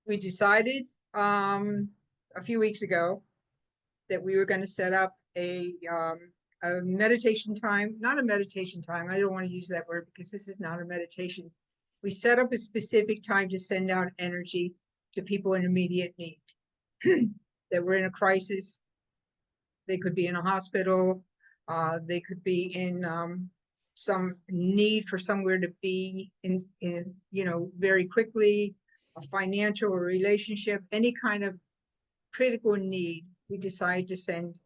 we decided a few weeks ago that we were going to set up a meditation time, not a meditation time. I don't want to use that word because this is not a meditation. We set up a specific time to send out energy to people in immediate need that were in a crisis. They could be in a hospital. They could be in some need for somewhere to be in very quickly, a financial or relationship, any kind of critical need. We decided to send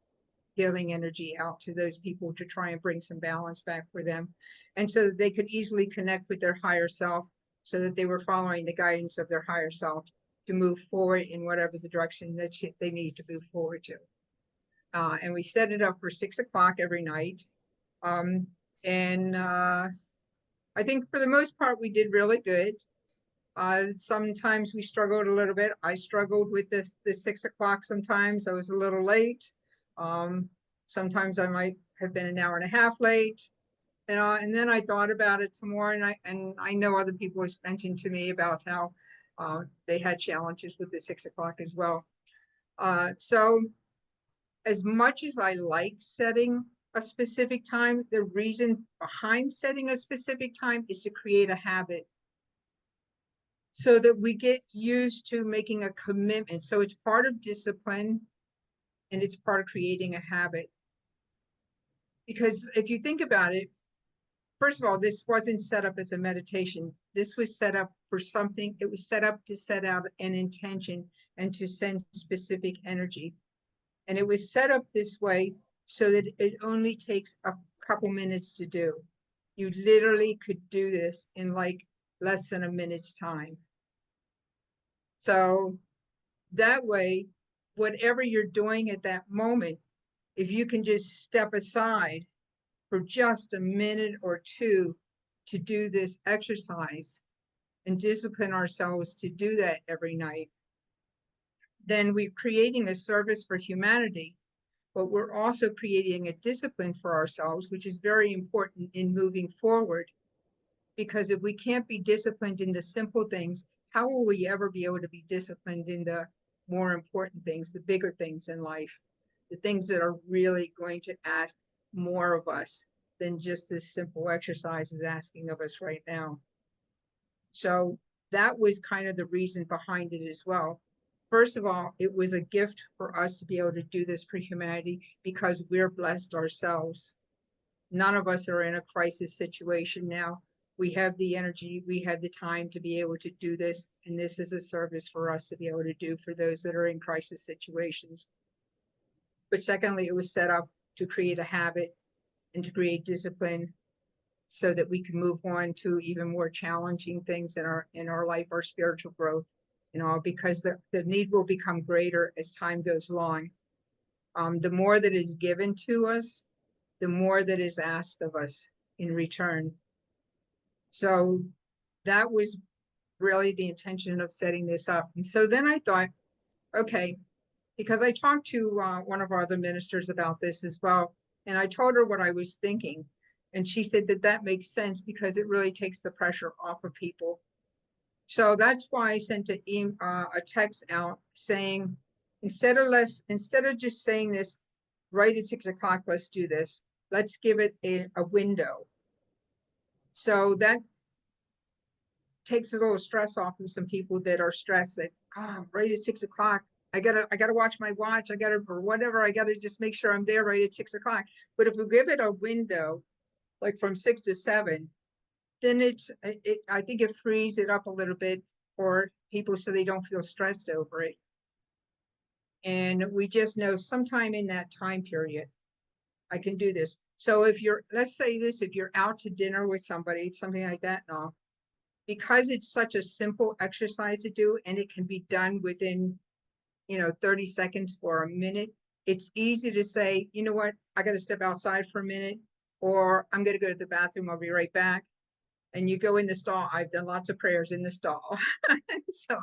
healing energy out to those people to try and bring some balance back for them. And so that they could easily connect with their higher self, so that they were following the guidance of their higher self to move forward in whatever the direction that they need to move forward to. And we set it up for 6 o'clock every night. Um, and I think for the most part, we did really good. Sometimes we struggled a little bit. I struggled with the 6 o'clock. Sometimes I was a little late. Sometimes I might have been an hour and a half late. And then I thought about it some more, and I know other people have mentioned to me about how they had challenges with the 6 o'clock as well. So as much as I like setting a specific time, the reason behind setting a specific time is to create a habit so that we get used to making a commitment. So it's part of discipline and it's part of creating a habit. Because if you think about it, first of all, this wasn't set up as a meditation. This was set up for something. It was set up to set out an intention and to send specific energy. And it was set up this way so that it only takes a couple minutes to do. You literally could do this in like less than a minute's time. So that way, whatever you're doing at that moment, if you can just step aside for just a minute or two to do this exercise and discipline ourselves to do that every night, then we're creating a service for humanity, but we're also creating a discipline for ourselves, which is very important in moving forward. Because if we can't be disciplined in the simple things, how will we ever be able to be disciplined in the more important things, the bigger things in life, the things that are really going to ask more of us than just this simple exercise is asking of us right now? So that was kind of the reason behind it as well. First of all, it was a gift for us to be able to do this for humanity because we're blessed ourselves. None of us are in a crisis situation now. We have the energy, we have the time to be able to do this, and this is a service for us to be able to do for those that are in crisis situations. But secondly, it was set up to create a habit and to create discipline so that we can move on to even more challenging things in our life, our spiritual growth, because the need will become greater as time goes along. The more that is given to us, the more that is asked of us in return. So that was really the intention of setting this up. And so then I thought, okay, because I talked to one of our other ministers about this as well, and I told her what I was thinking. And she said that that makes sense because it really takes the pressure off of people. So that's why I sent a text out saying, instead of just saying this, right at 6 o'clock, let's do this. Let's give it a window. So that takes a little stress off of some people that are stressed that, right at 6 o'clock, I gotta watch my watch. Or whatever. I gotta just make sure I'm there right at 6 o'clock. But if we give it a window, like from 6 to 7, then I think it frees it up a little bit for people so they don't feel stressed over it. And we just know sometime in that time period, I can do this. So let's say this, if you're out to dinner with somebody, something like that, and all, because it's such a simple exercise to do and it can be done within 30 seconds or a minute, it's easy to say, you know what, I got to step outside for a minute, or I'm going to go to the bathroom, I'll be right back. And you go in the stall. I've done lots of prayers in the stall. So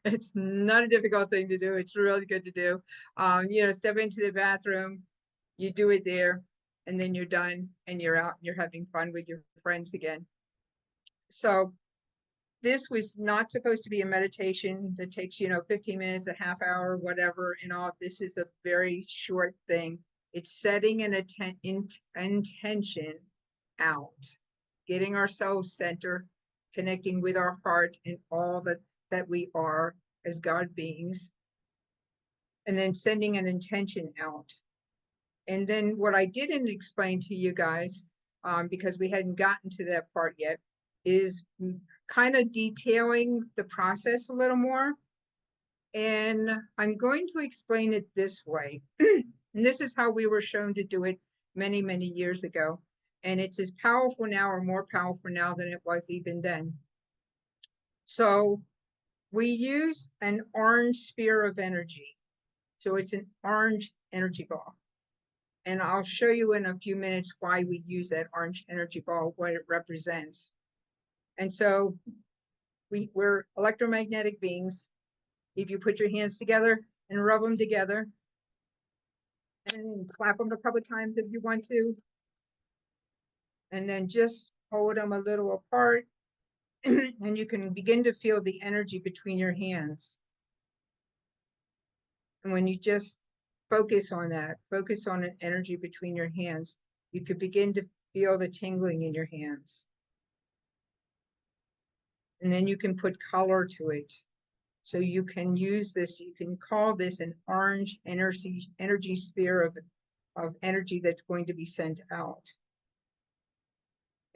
it's not a difficult thing to do. It's really good to do. Step into the bathroom, you do it there, and then you're done and you're out and you're having fun with your friends again. So this was not supposed to be a meditation that takes, 15 minutes, a half hour, whatever, and all. This is a very short thing. It's setting an intention out, getting ourselves centered, connecting with our heart and all that we are as God beings, and then sending an intention out. And then what I didn't explain to you guys, because we hadn't gotten to that part yet, is kind of detailing the process a little more. And I'm going to explain it this way. And this is how we were shown to do it many, many years ago. And it's as powerful now or more powerful now than it was even then. So we use an orange sphere of energy. So it's an orange energy ball. And I'll show you in a few minutes why we use that orange energy ball, what it represents. And so we're electromagnetic beings. If you put your hands together and rub them together and clap them a couple of times if you want to, and then just hold them a little apart, and you can begin to feel the energy between your hands. And when you just focus on that, focus on an energy between your hands, you could begin to feel the tingling in your hands. And then you can put color to it. So you can use this, you can call this an orange energy sphere of energy that's going to be sent out.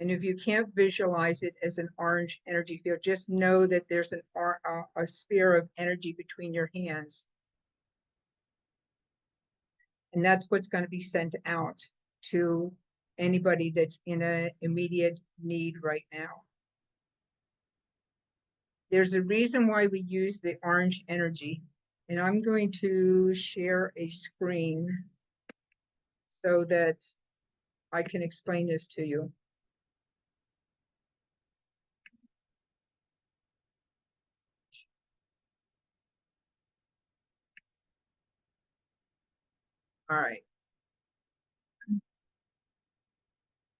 And if you can't visualize it as an orange energy field, just know that there's a sphere of energy between your hands. And that's what's going to be sent out to anybody that's in an immediate need right now. There's a reason why we use the orange energy. And I'm going to share a screen so that I can explain this to you. All right.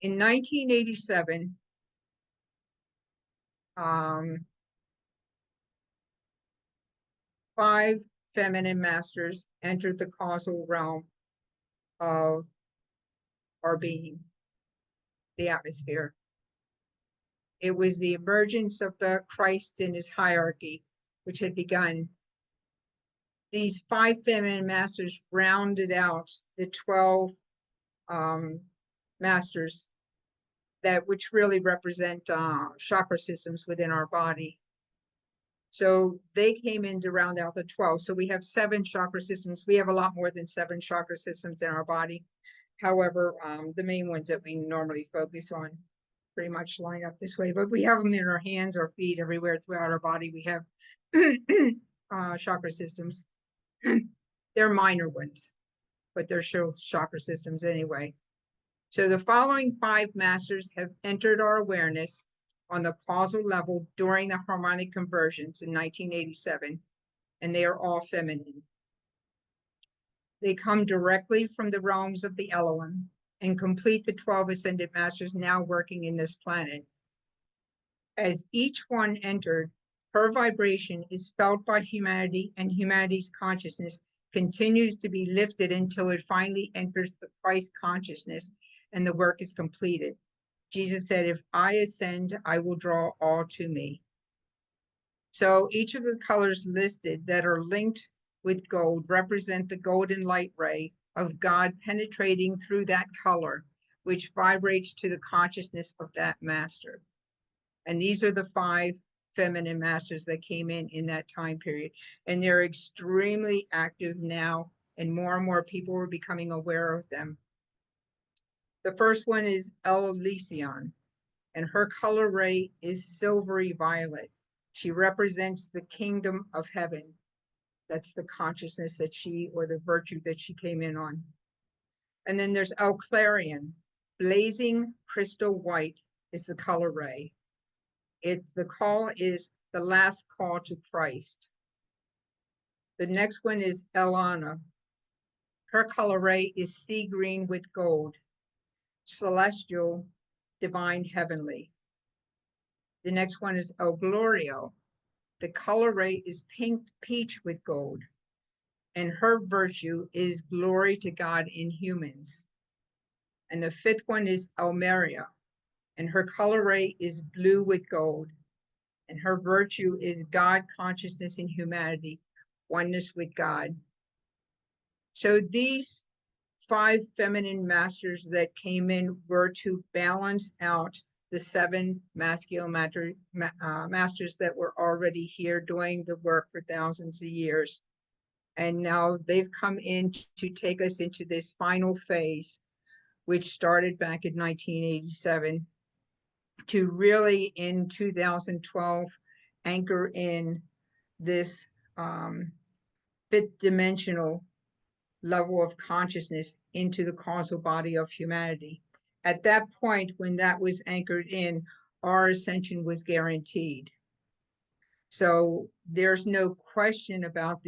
In 1987, 5 feminine masters entered the causal realm of our being, the atmosphere. It was the emergence of the Christ in his hierarchy, which had begun. These 5 feminine masters rounded out the 12 masters which really represent chakra systems within our body. So they came in to round out the 12. So we have 7 chakra systems. We have a lot more than 7 chakra systems in our body. However, the main ones that we normally focus on pretty much line up this way, but we have them in our hands, our feet, everywhere throughout our body. We have chakra systems. They're minor ones, but they're still chakra systems anyway. So the following 5 masters have entered our awareness on the causal level during the harmonic conversions in 1987, and they are all feminine. They come directly from the realms of the Elohim and complete the 12 ascended masters now working in this planet. As each one entered, her vibration is felt by humanity, and humanity's consciousness continues to be lifted until it finally enters the Christ consciousness and the work is completed. Jesus said, if I ascend, I will draw all to me. So each of the colors listed that are linked with gold represent the golden light ray of God penetrating through that color, which vibrates to the consciousness of that master. And these are the 5 feminine masters that came in that time period. And they're extremely active now, and more people are becoming aware of them. The first one is Elysion, and her color ray is silvery violet. She represents the kingdom of heaven. That's the consciousness that or the virtue that she came in on. And then there's Clarion. Blazing crystal white is the color ray. The call is the last call to Christ. The next one is Elana. Her color ray is sea green with gold. Celestial, divine, heavenly. The next one is El Glorio. The color ray is pink peach with gold, and her virtue is glory to God in humans. And the fifth one is Elmeria, and her color ray is blue with gold, and her virtue is God consciousness in humanity, oneness with God. So these 5 feminine masters that came in were to balance out the 7 masculine masters that were already here doing the work for thousands of years. And now they've come in to take us into this final phase, which started back in 1987, to really in 2012 anchor in this 5th dimensional level of consciousness into the causal body of humanity. At that point, when that was anchored in, our ascension was guaranteed. So there's no question about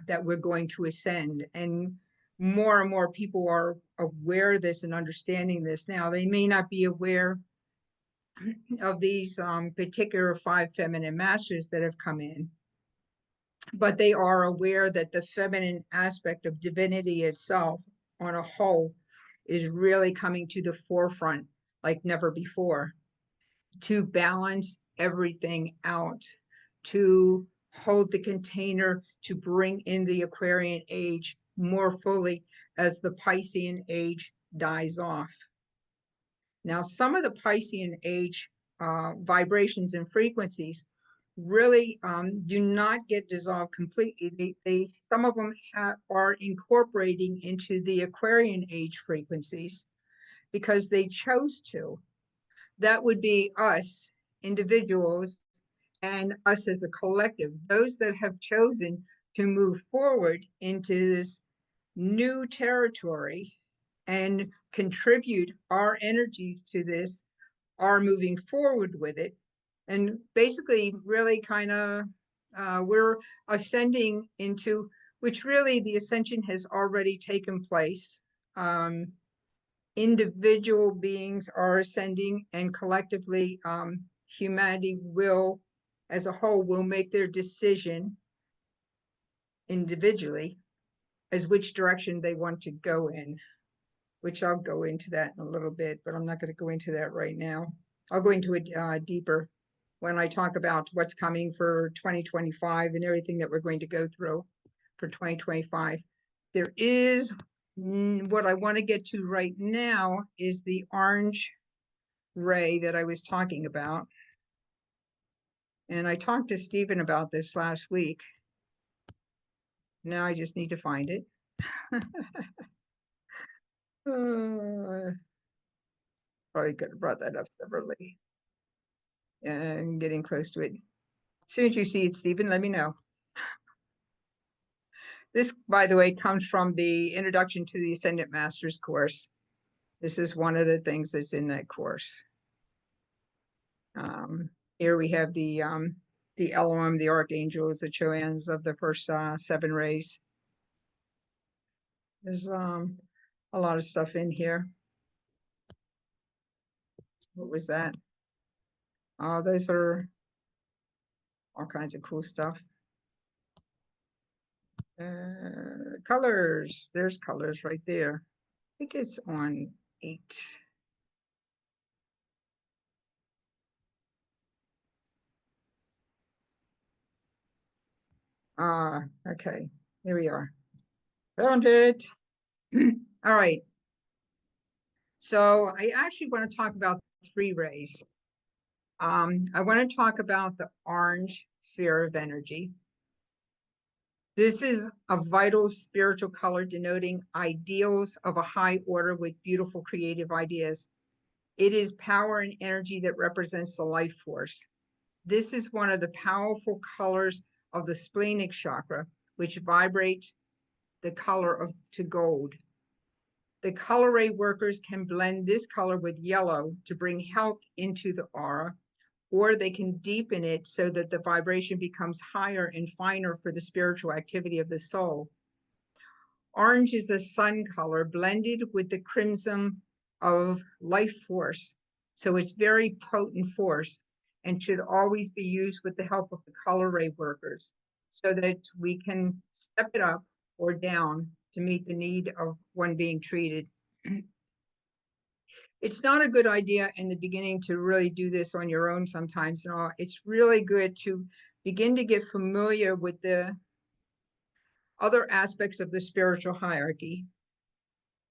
that we're going to ascend. And more people are aware of this and understanding this now. They may not be aware of these particular 5 feminine masters that have come in, but they are aware that the feminine aspect of divinity itself on a whole is really coming to the forefront like never before, to balance everything out, to hold the container, to bring in the Aquarian age more fully as the Piscean age dies off. Now, some of the Piscean age vibrations and frequencies really do not get dissolved completely. Some of them are incorporating into the Aquarian age frequencies because they chose to. That would be us, individuals, and us as a collective, those that have chosen to move forward into this new territory and contribute our energies to this, are moving forward with it. And basically, really kind of, we're ascending into, which really the ascension has already taken place. Individual beings are ascending, and collectively, humanity will, as a whole, will make their decision individually as which direction they want to go in, which I'll go into that in a little bit, but I'm not going to go into that right now. I'll go into it deeper when I talk about what's coming for 2025 and everything that we're going to go through for 2025. There is what I want to get to right now is the orange ray that I was talking about. And I talked to Stephen about this last week. Now I just need to find it. Probably could have brought that up separately. And getting close to it. As soon as you see it, Stephen, let me know. This, by the way, comes from the Introduction to the Ascendant Masters course. This is one of the things that's in that course. Here we have the Elohim, the archangels, the Choans of the first 7 rays. There's a lot of stuff in here. What was that? Those are all kinds of cool stuff. Colors. There's colors right there. I think it's on 8. Okay. Here we are. Found it. All right. So I actually want to talk about 3 rays. I want to talk about the orange sphere of energy. This is a vital spiritual color denoting ideals of a high order with beautiful creative ideas. It is power and energy that represents the life force. This is one of the powerful colors of the splenic chakra, which vibrate the color to gold. The color ray workers can blend this color with yellow to bring health into the aura, or they can deepen it so that the vibration becomes higher and finer for the spiritual activity of the soul. Orange is a sun color blended with the crimson of life force. So it's very potent force. and should always be used with the help of the color ray workers so that we can step it up or down to meet the need of one being treated. It's not a good idea in the beginning to really do this on your own sometimes. It's really good to begin to get familiar with the other aspects of the spiritual hierarchy,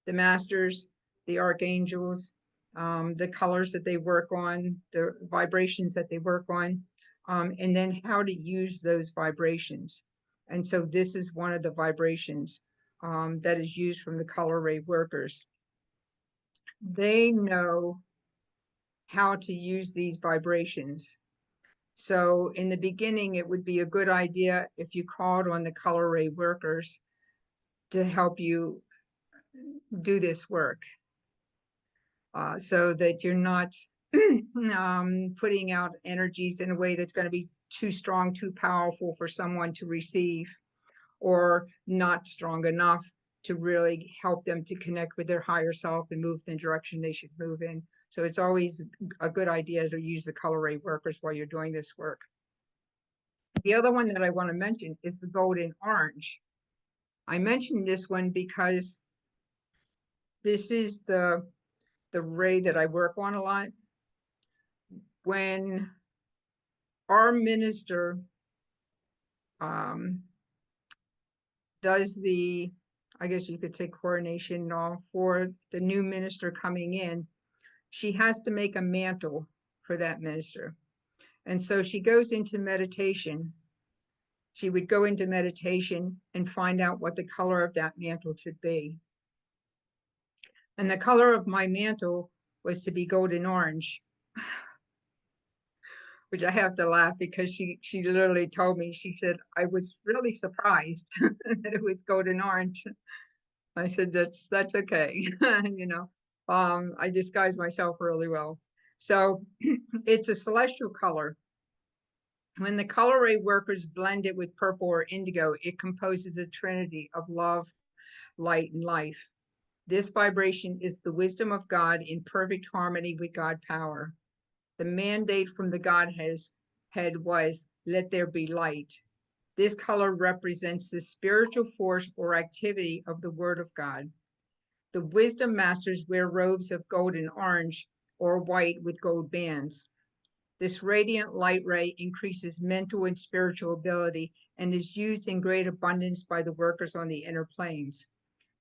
the masters, the archangels, the colors that they work on, the vibrations that they work on, and then how to use those vibrations. And so this is one of the vibrations that is used from the color ray workers. They know how to use these vibrations. So in the beginning, it would be a good idea if you called on the color ray workers to help you do this work, so that you're not putting out energies in a way that's going to be too strong, too powerful for someone to receive, or not strong enough to really help them to connect with their higher self and move in the direction they should move in. So it's always a good idea to use the color ray workers while you're doing this work. The other one that I want to mention is the golden orange. I mentioned this one because this is the ray that I work on a lot. When our minister does the, I guess you could say, coronation for the new minister coming in, she has to make a mantle for that minister. And so she goes into meditation. She would go into meditation and find out what the color of that mantle should be. And the color of my mantle was to be golden orange, which I have to laugh because she literally told me, she said, I was really surprised that it was golden orange. I said, that's okay. You know, I disguise myself really well. So it's a celestial color. When the color ray workers blend it with purple or indigo, it composes a trinity of love, light, and life. This vibration is the wisdom of God in perfect harmony with God power. The mandate from the Godhead was, let there be light. This color represents the spiritual force or activity of the word of God. The wisdom masters wear robes of golden orange or white with gold bands. This radiant light ray increases mental and spiritual ability and is used in great abundance by the workers on the inner planes.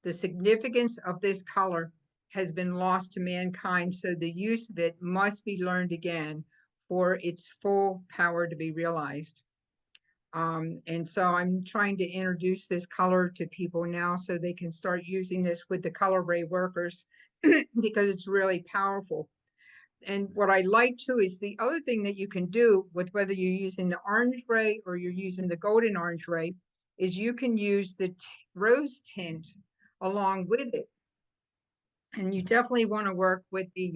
The significance of this color has been lost to mankind, so the use of it must be learned again for its full power to be realized. And so I'm trying to introduce this color to people now so they can start using this with the color ray workers because it's really powerful. And what I like too is the other thing that you can do with whether you're using the orange ray or you're using the golden orange ray is you can use the rose tint along with it. And you definitely want to work with the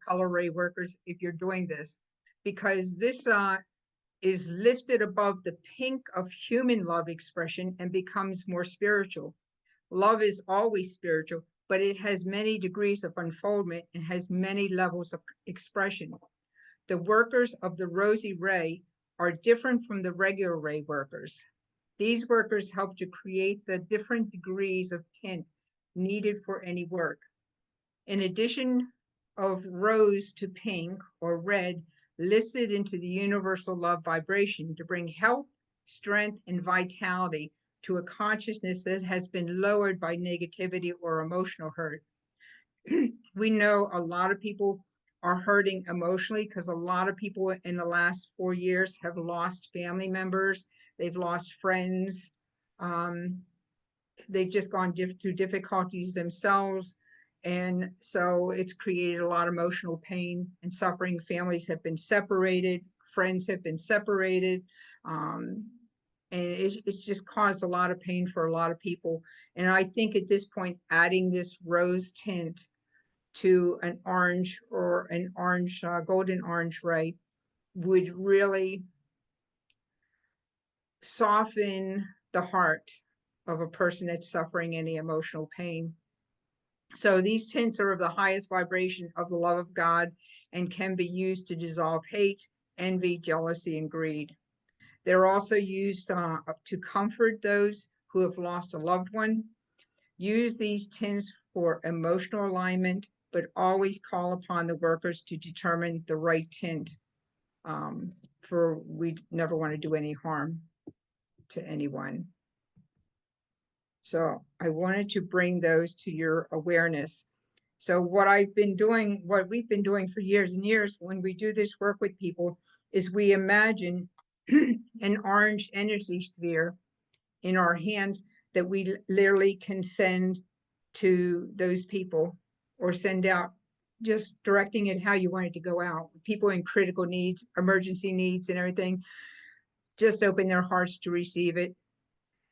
color ray workers if you're doing this, because this is lifted above the pink of human love expression and becomes more spiritual. Love is always spiritual, but it has many degrees of unfoldment and has many levels of expression. The workers of the rosy ray are different from the regular ray workers. These workers help to create the different degrees of tint needed for any work. In addition of rose to pink or red, lifts it into the universal love vibration to bring health, strength, and vitality to a consciousness that has been lowered by negativity or emotional hurt. We know a lot of people are hurting emotionally because a lot of people in the last 4 years have lost family members, they've lost friends, they've just gone through difficulties themselves. And so it's created a lot of emotional pain and suffering. Families have been separated, friends have been separated. And it's just caused a lot of pain for a lot of people. And I think at this point, adding this rose tint to an orange or an orange, golden orange ray would really soften the heart of a person that's suffering any emotional pain. So these tints are of the highest vibration of the love of God and can be used to dissolve hate, envy, jealousy, and greed. They're also used to comfort those who have lost a loved one. Use these tints for emotional alignment, but always call upon the workers to determine the right tint. For we never want to do any harm to anyone. So I wanted to bring those to your awareness. So what we've been doing for years and years when we do this work with people is we imagine an orange energy sphere in our hands that we literally can send to those people or send out, just directing it how you want it to go out. People in critical needs, emergency needs and everything, just open their hearts to receive it.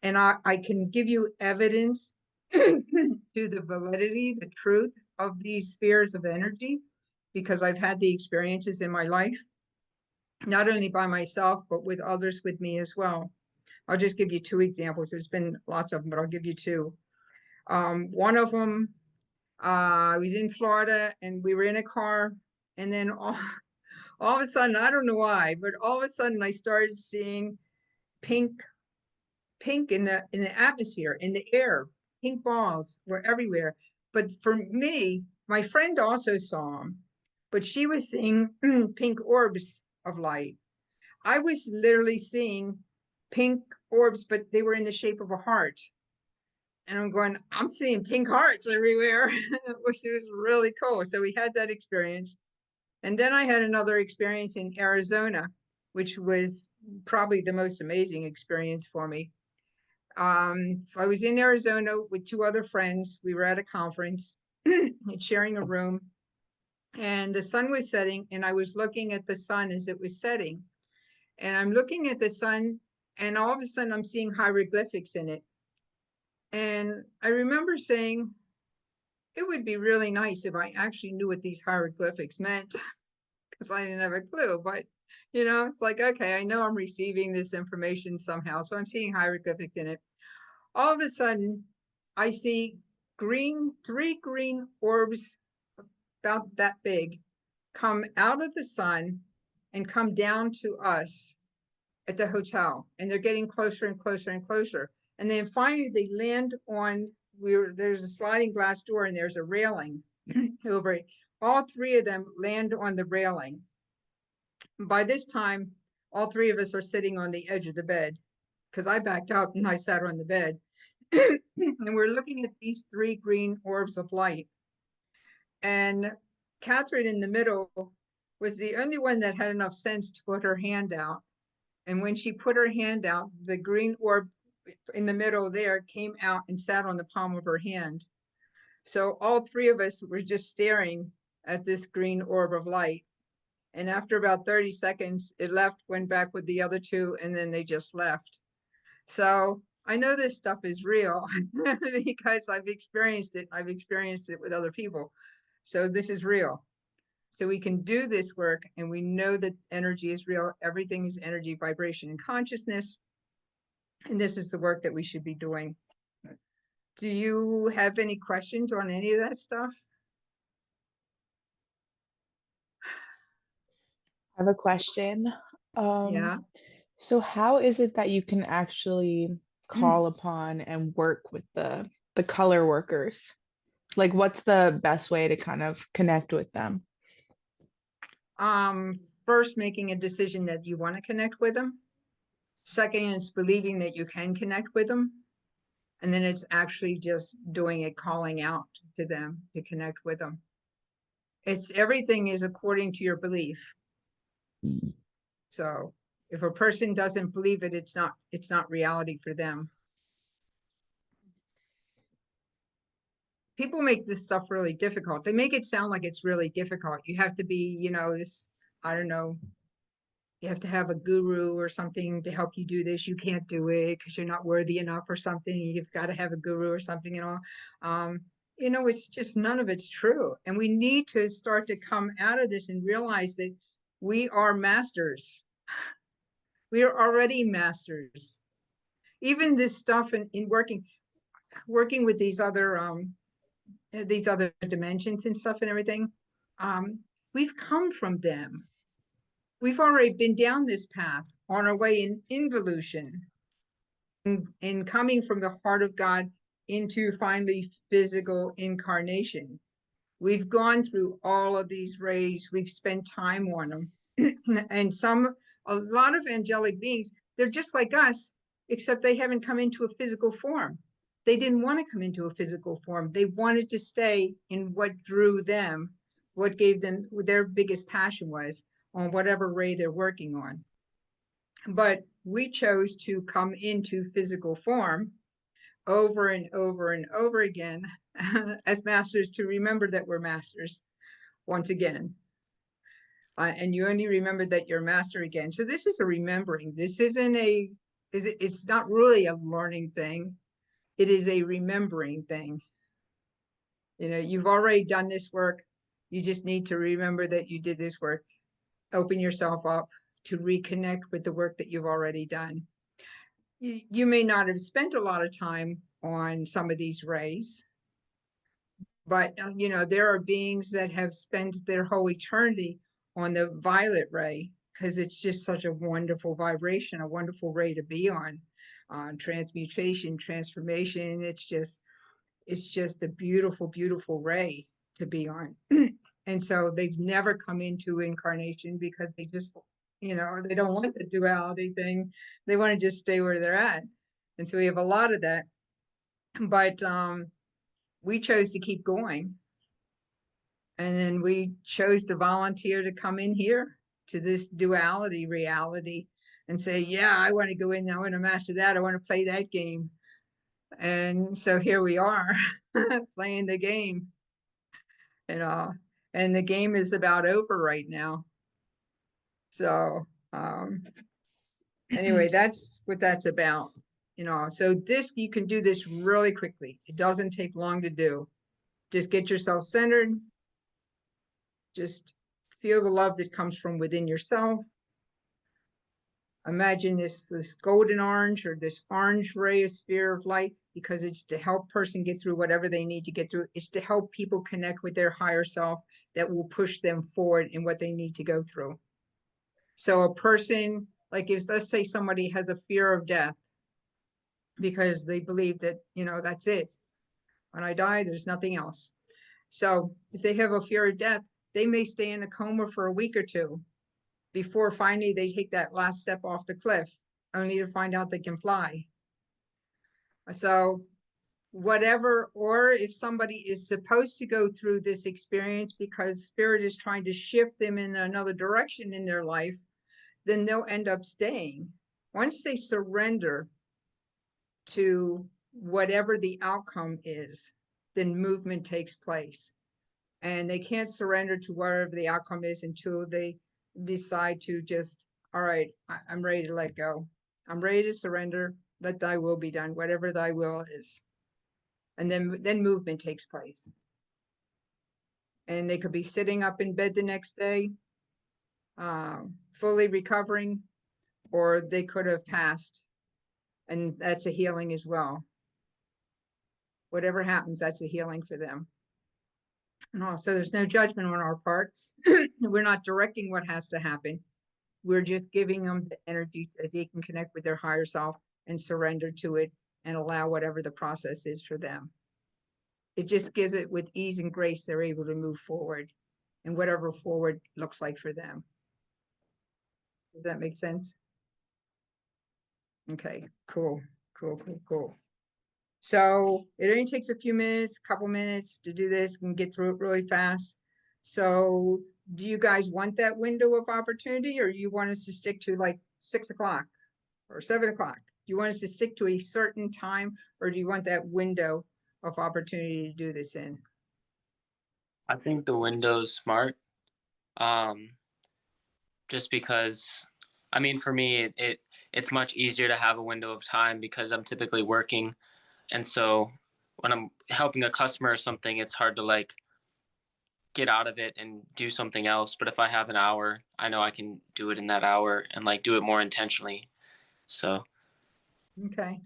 And I can give you evidence to the validity, the truth of these spheres of energy, because I've had the experiences in my life, not only by myself, but with others with me as well. I'll just give you two examples. There's been lots of them, but I'll give you two. One of them, I was in Florida and we were in a car, and then all of a sudden, I don't know why, but all of a sudden I started seeing pink in the atmosphere, in the air. Pink balls were everywhere. But for me, my friend also saw them, but she was seeing pink orbs of light. I was literally seeing pink orbs, but they were in the shape of a heart. And I'm going, I'm seeing pink hearts everywhere, which was really cool. So we had that experience. And then I had another experience in Arizona, which was probably the most amazing experience for me. I was in Arizona with two other friends. We were at a conference sharing a room, and the sun was setting, and I was looking at the sun as it was setting. And I'm looking at the sun, and all of a sudden I'm seeing hieroglyphics in it. And I remember saying, it would be really nice if I actually knew what these hieroglyphics meant, because I didn't have a clue. But, it's like, okay, I know I'm receiving this information somehow. So I'm seeing hieroglyphics in it. All of a sudden, I see three green orbs about that big come out of the sun and come down to us at the hotel. And they're getting closer and closer and closer. And then finally they land on, there's a sliding glass door and there's a railing over it. All three of them land on the railing. By this time, all three of us are sitting on the edge of the bed, because I backed up and I sat on the bed. And we're looking at these three green orbs of light. And Catherine in the middle was the only one that had enough sense to put her hand out. And when she put her hand out, the green orb in the middle there came out and sat on the palm of her hand. So all three of us were just staring at this green orb of light. And after about 30 seconds, it left, went back with the other two, and then they just left. So I know this stuff is real because I've experienced it. I've experienced it with other people. So this is real. So we can do this work, and we know that energy is real. Everything is energy, vibration, and consciousness. And this is the work that we should be doing. Do you have any questions on any of that stuff? I have a question. Yeah. So how is it that you can actually call upon and work with the color workers? Like, what's the best way to kind of connect with them? First, making a decision that you want to connect with them. Second, is believing that you can connect with them. And then it's actually just doing it, calling out to them to connect with them. Everything is according to your belief. So if a person doesn't believe it, it's not reality for them. People make this stuff really difficult. They make it sound like it's really difficult. You have to be, I don't know, you have to have a guru or something to help you do this. You can't do it because you're not worthy enough or something. You've got to have a guru or something, it's just none of it's true. And we need to start to come out of this and realize that we are masters. We are already masters. Even this stuff in working with these other dimensions and stuff and everything, we've come from them. we've already been down this path on our way in involution, in coming from the heart of God into finally physical incarnation. We've gone through all of these rays. We've spent time on them. And a lot of angelic beings, they're just like us, except they haven't come into a physical form. They didn't want to come into a physical form. They wanted to stay in what drew them, what gave them their biggest passion was on whatever ray they're working on. But we chose to come into physical form over and over and over again as masters, to remember that we're masters once again. And you only remember that you're master again. So this is a remembering. This isn't it's not really a learning thing. It is a remembering thing. You know, you've already done this work. You just need to remember that you did this work. Open yourself up to reconnect with the work that you've already done. You may not have spent a lot of time on some of these rays, but you know, there are beings that have spent their whole eternity on the violet ray, because it's just such a wonderful vibration, a wonderful ray to be on. Transmutation, transformation, it's just a beautiful, beautiful ray to be on. And so they've never come into incarnation because they just, you know, they don't want the duality thing. They want to just stay where they're at. And so we have a lot of that. But we chose to keep going. And then we chose to volunteer to come in here to this duality reality and say, yeah, I want to go in, I want to master that, I want to play that game. And so here we are playing the game, you know, and the game is about over right now. So anyway, that's what that's about, you know. So this, you can do this really quickly. It doesn't take long to do. Just get yourself centered. Just feel the love that comes from within yourself. Imagine this golden orange or this orange ray of sphere of light, because it's to help person get through whatever they need to get through. It's to help people connect with their higher self that will push them forward in what they need to go through. So a person, like if, let's say somebody has a fear of death because they believe that, you know, that's it. When I die, there's nothing else. So if they have a fear of death, they may stay in a coma for a week or two before finally they take that last step off the cliff, only to find out they can fly. So whatever, or if somebody is supposed to go through this experience because spirit is trying to shift them in another direction in their life, then they'll end up staying. Once they surrender to whatever the outcome is, then movement takes place. And they can't surrender to whatever the outcome is until they decide to just, all right, I'm ready to let go. I'm ready to surrender. Let thy will be done, whatever thy will is. And then movement takes place. And they could be sitting up in bed the next day, fully recovering, or they could have passed. And that's a healing as well. Whatever happens, that's a healing for them. No, so there's no judgment on our part. We're not directing what has to happen. We're just giving them the energy that they can connect with their higher self and surrender to it and allow whatever the process is for them. It just gives it with ease and grace, they're able to move forward and whatever forward looks like for them. Does that make sense? Okay, cool. So it only takes a few minutes, couple minutes to do this and get through it really fast. So do you guys want that window of opportunity, or you want us to stick to like 6 o'clock or 7 o'clock? Do you want us to stick to a certain time, or do you want that window of opportunity to do this in? I think the window's smart. Just because, I mean, for me, it's much easier to have a window of time because I'm typically working. And so when I'm helping a customer or something, it's hard to like get out of it and do something else. But if I have an hour, I know I can do it in that hour and like do it more intentionally. So. Okay.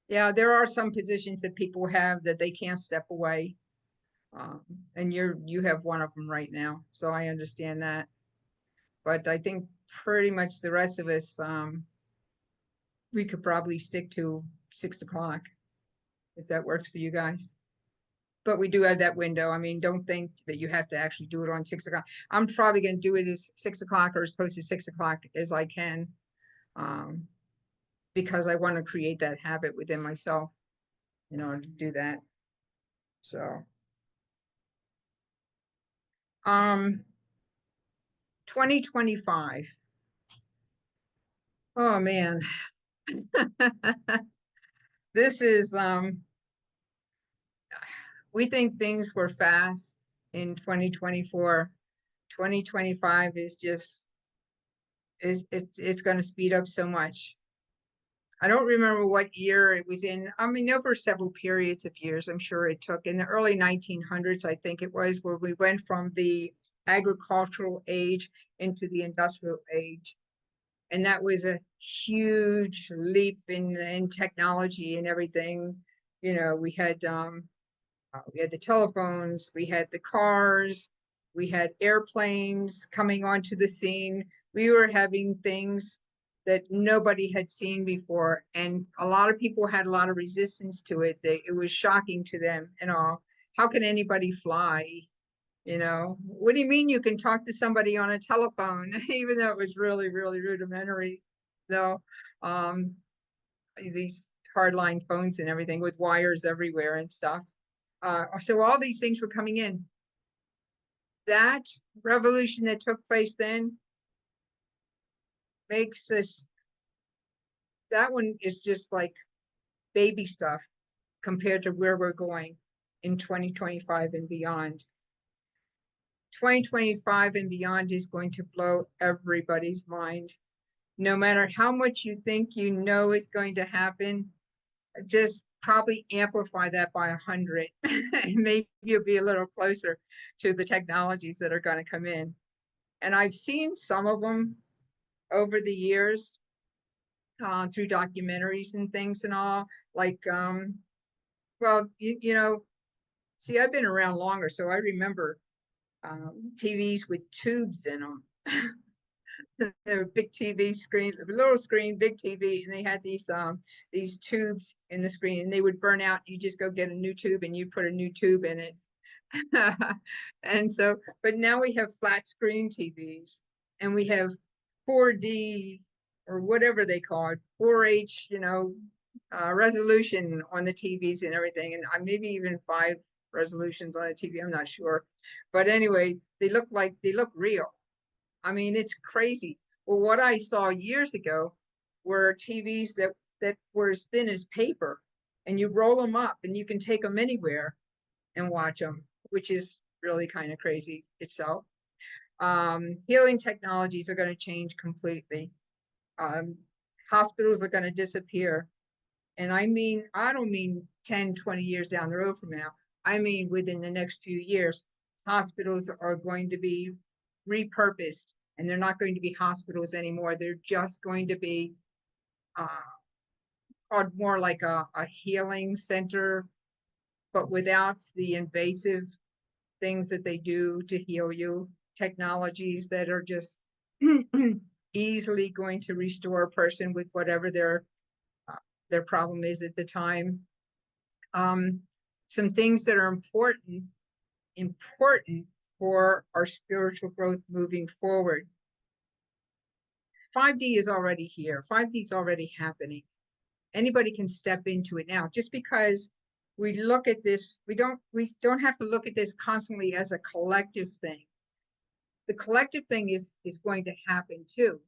Yeah, there are some positions that people have that they can't step away. And you have one of them right now. So I understand that. But I think pretty much the rest of us, we could probably stick to 6 o'clock if that works for you guys. But we do have that window. I mean, don't think that you have to actually do it on 6 o'clock. I'm probably going to do it as 6 o'clock or as close to 6 o'clock as I can. Because I want to create that habit within myself in order to do that. So, 2025. Oh man. This is, we think things were fast in 2024. 2025 is just, it's going to speed up so much. I don't remember what year it was in. I mean, over several periods of years, I'm sure it took. In the early 1900s, I think it was, where we went from the agricultural age into the industrial age. And that was a huge leap in technology and everything. You know, we had the telephones, we had the cars, we had airplanes coming onto the scene. We were having things that nobody had seen before, and a lot of people had a lot of resistance to it. It was shocking to them and all. How can anybody fly? You know, what do you mean you can talk to somebody on a telephone? Even though it was really, really rudimentary, though. These hardline phones and everything with wires everywhere and stuff. So all these things were coming in. That revolution that took place then makes us, that one is just like baby stuff compared to where we're going in 2025 and beyond. 2025 and beyond is going to blow everybody's mind. No matter how much you think you know is going to happen, just probably amplify that by 100. Maybe you'll be a little closer to the technologies that are going to come in. And I've seen some of them over the years through documentaries and things and all. Like, well, you know, see, I've been around longer, so I remember TVs with tubes in them. They were big TV screen, little screen, big TV, and they had these tubes in the screen, and they would burn out. You just go get a new tube, and you put a new tube in it. And so, but now we have flat screen TVs, and we have 4D or whatever they call it, 4H, you know, resolution on the TVs and everything, and maybe even 5 resolutions on a TV. I'm not sure, but anyway, they look real. I mean, it's crazy. Well, what I saw years ago were TVs that were as thin as paper, and you roll them up and you can take them anywhere and watch them, which is really kind of crazy itself. Healing technologies are going to change completely. Hospitals are going to disappear. And I mean, I don't mean 10, 20 years down the road from now. I mean, within the next few years, hospitals are going to be repurposed, and they're not going to be hospitals anymore. They're just going to be called more like a healing center, but without the invasive things that they do to heal you, technologies that are just easily going to restore a person with whatever their problem is at the time. Some things that are important for our spiritual growth moving forward. 5D is already here. 5D is already happening. Anybody can step into it now. Just because we look at this, we don't have to look at this constantly as a collective thing. The collective thing is going to happen too.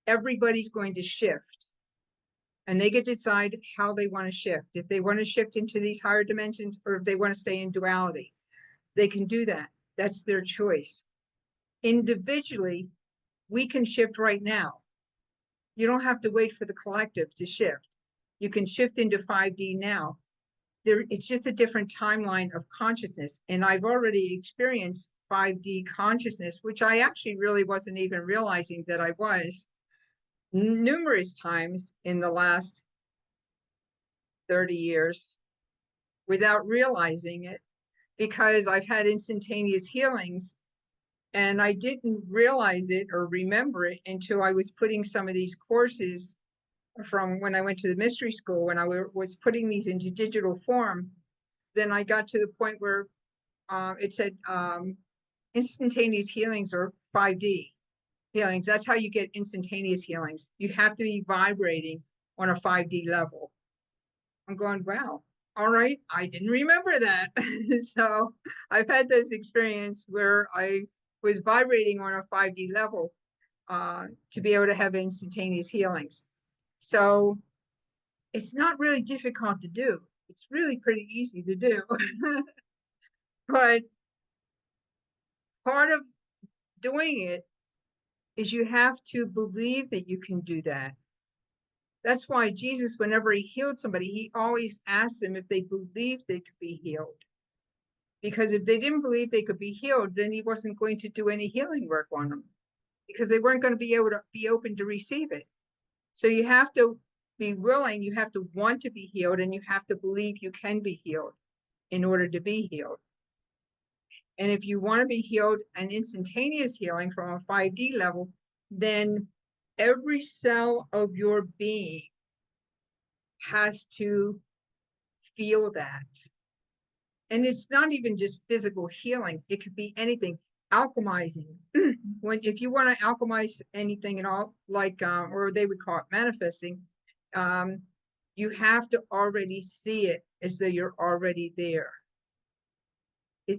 Everybody's going to shift, and they get to decide how they want to shift. If they want to shift into these higher dimensions, or if they want to stay in duality, they can do that. That's their choice. Individually, we can shift right now. You don't have to wait for the collective to shift. You can shift into 5D now. It's just a different timeline of consciousness. And I've already experienced 5D consciousness, which I actually really wasn't even realizing that I was, numerous times in the last 30 years without realizing it, because I've had instantaneous healings And I didn't realize it or remember it until I was putting some of these courses from when I went to the mystery school, when I was putting these into digital form. Then I got to the point where it said instantaneous healings or 5D healings. That's how you get instantaneous healings. You have to be vibrating on a 5D level. I'm going, wow, all right, I didn't remember that. So I've had this experience where I was vibrating on a 5D level to be able to have instantaneous healings. So it's not really difficult to do. It's really pretty easy to do. But part of doing it is you have to believe that you can do that. That's why Jesus, whenever he healed somebody, he always asked them if they believed they could be healed. Because if they didn't believe they could be healed, then he wasn't going to do any healing work on them, because they weren't going to be able to be open to receive it. So you have to be willing, you have to want to be healed, and you have to believe you can be healed in order to be healed. And if you want to be healed, an instantaneous healing from a 5D level, then every cell of your being has to feel that. And it's not even just physical healing, it could be anything. Alchemizing. If you want to alchemize anything at all, like or they would call it manifesting, you have to already see it as though you're already there.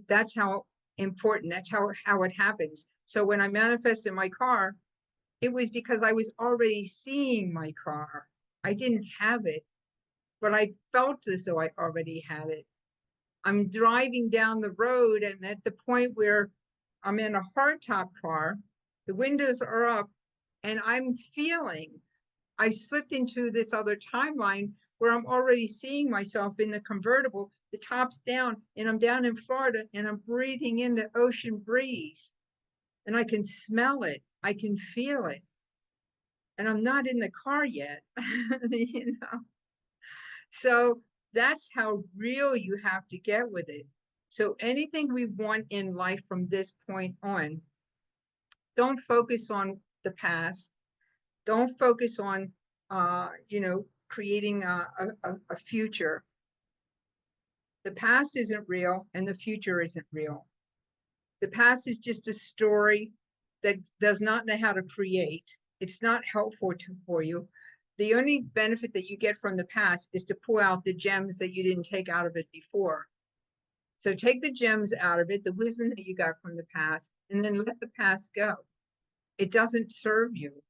That's how important, that's how it happens. So when I manifested my car, it was because I was already seeing my car. I didn't have it, but I felt as though I already had it. I'm driving down the road, and at the point where I'm in a hardtop car, the windows are up, and I'm feeling I slipped into this other timeline where I'm already seeing myself in the convertible, the top's down, and I'm down in Florida, and I'm breathing in the ocean breeze, and I can smell it, I can feel it, and I'm not in the car yet. You know, so that's how real you have to get with it. So anything we want in life from this point on, don't focus on the past. Don't focus on, creating a future. The past isn't real and the future isn't real. The past is just a story that does not know how to create. It's not helpful for you. The only benefit that you get from the past is to pull out the gems that you didn't take out of it before. So take the gems out of it, the wisdom that you got from the past, and then let the past go. It doesn't serve you.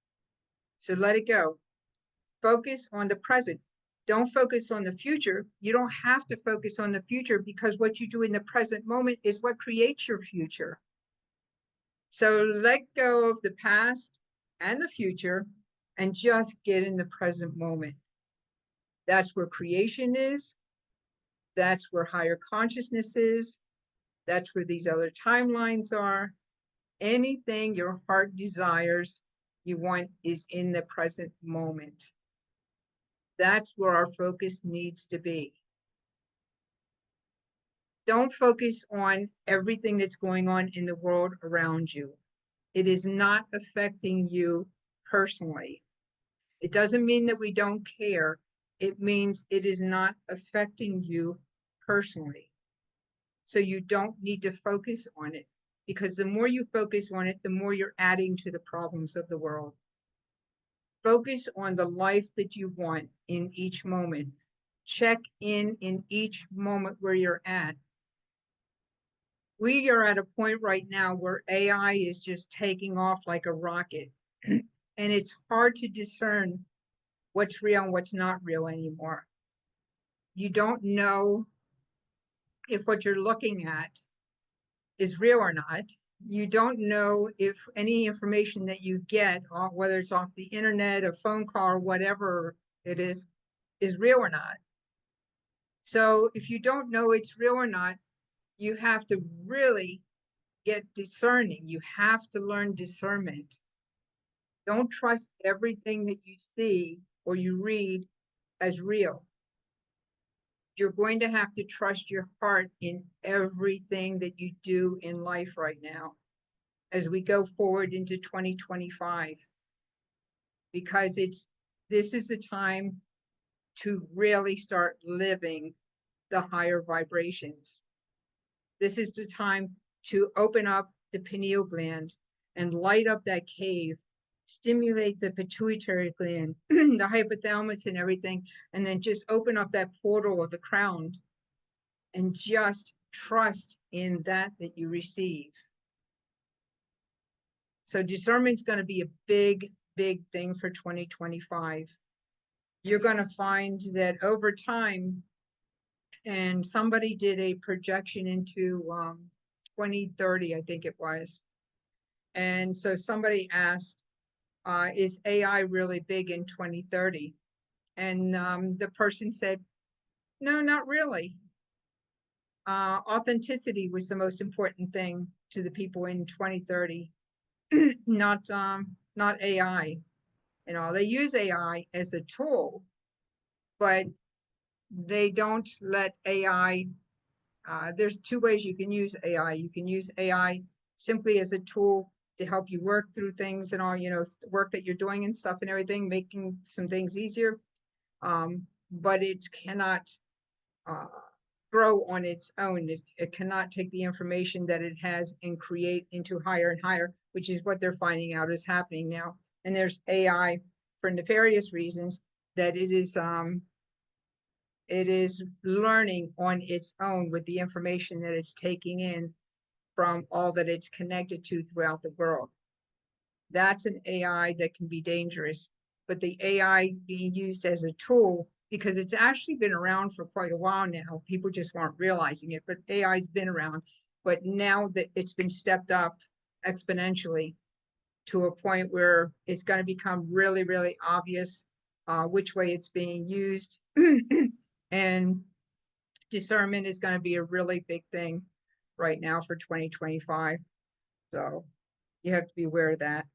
So let it go. Focus on the present. Don't focus on the future. You don't have to focus on the future, because what you do in the present moment is what creates your future. So let go of the past and the future and just get in the present moment. That's where creation is. That's where higher consciousness is. That's where these other timelines are. Anything your heart desires, you want, is in the present moment. That's where our focus needs to be. Don't focus on everything that's going on in the world around you. It is not affecting you personally. It doesn't mean that we don't care. It means it is not affecting you personally. So you don't need to focus on it, because the more you focus on it, the more you're adding to the problems of the world. Focus on the life that you want in each moment. Check in each moment where you're at. We are at a point right now where AI is just taking off like a rocket. And it's hard to discern what's real and what's not real anymore. You don't know if what you're looking at is real or not. You don't know if any information that you get, whether it's off the internet, a phone call, or whatever it is real or not. So if you don't know it's real or not, you have to really get discerning. You have to learn discernment. Don't trust everything that you see or you read as real. You're going to have to trust your heart in everything that you do in life right now. as we go forward into 2025. Because this is the time to really start living the higher vibrations. This is the time to open up the pineal gland and light up that cave, stimulate the pituitary gland, the hypothalamus and everything, and then just open up that portal of the crown and just trust in that you receive. So discernment's going to be a big, big thing for 2025. You're going to find that over time, and somebody did a projection into 2030, I think it was. And so somebody asked, is AI really big in 2030? And the person said, no, not really. Authenticity was the most important thing to the people in 2030, not AI. You know, they use AI as a tool, but they don't let AI, there's two ways you can use AI. You can use AI simply as a tool to help you work through things and all, you know, work that you're doing and stuff and everything, making some things easier. But it cannot grow on its own. It cannot take the information that it has and create into higher and higher, which is what they're finding out is happening now. And there's AI for nefarious reasons that it is learning on its own with the information that it's taking in from all that it's connected to throughout the world. That's an AI that can be dangerous, but the AI being used as a tool, because it's actually been around for quite a while now. People just weren't realizing it, but AI's been around. But now that it's been stepped up exponentially to a point where it's going to become really, really obvious which way it's being used. And discernment is going to be a really big thing right now for 2025. So you have to be aware of that.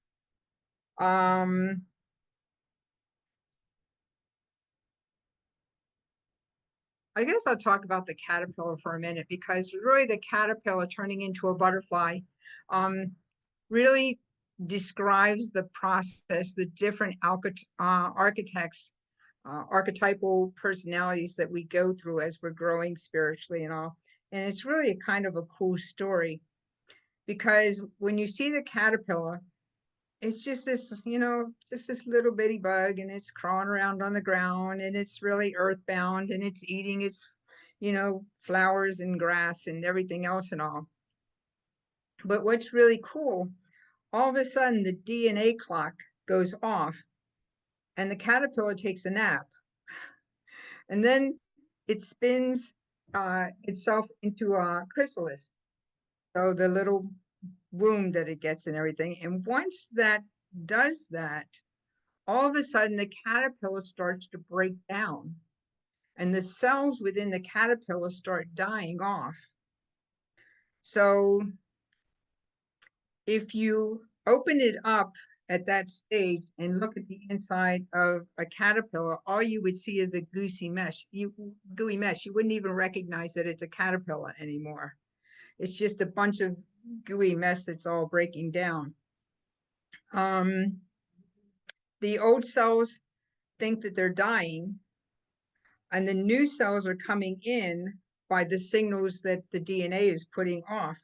I guess I'll talk about the caterpillar for a minute, because really the caterpillar turning into a butterfly really describes the process, the different architects, archetypal personalities that we go through as we're growing spiritually and all. And it's really a kind of a cool story, because when you see the caterpillar, it's just this, you know, just this little bitty bug, and it's crawling around on the ground, and it's really earthbound, and it's eating its, you know, flowers and grass and everything else and all. But what's really cool, all of a sudden the DNA clock goes off and the caterpillar takes a nap. And then it spins itself into a chrysalis. So the little womb that it gets and everything. And once that does that, all of a sudden the caterpillar starts to break down and the cells within the caterpillar start dying off. So if you open it up at that stage and look at the inside of a caterpillar, all you would see is a gooey mesh. You wouldn't even recognize that it's a caterpillar anymore. It's just a bunch of gooey mess that's all breaking down. The old cells think that they're dying, and the new cells are coming in by the signals that the DNA is putting off,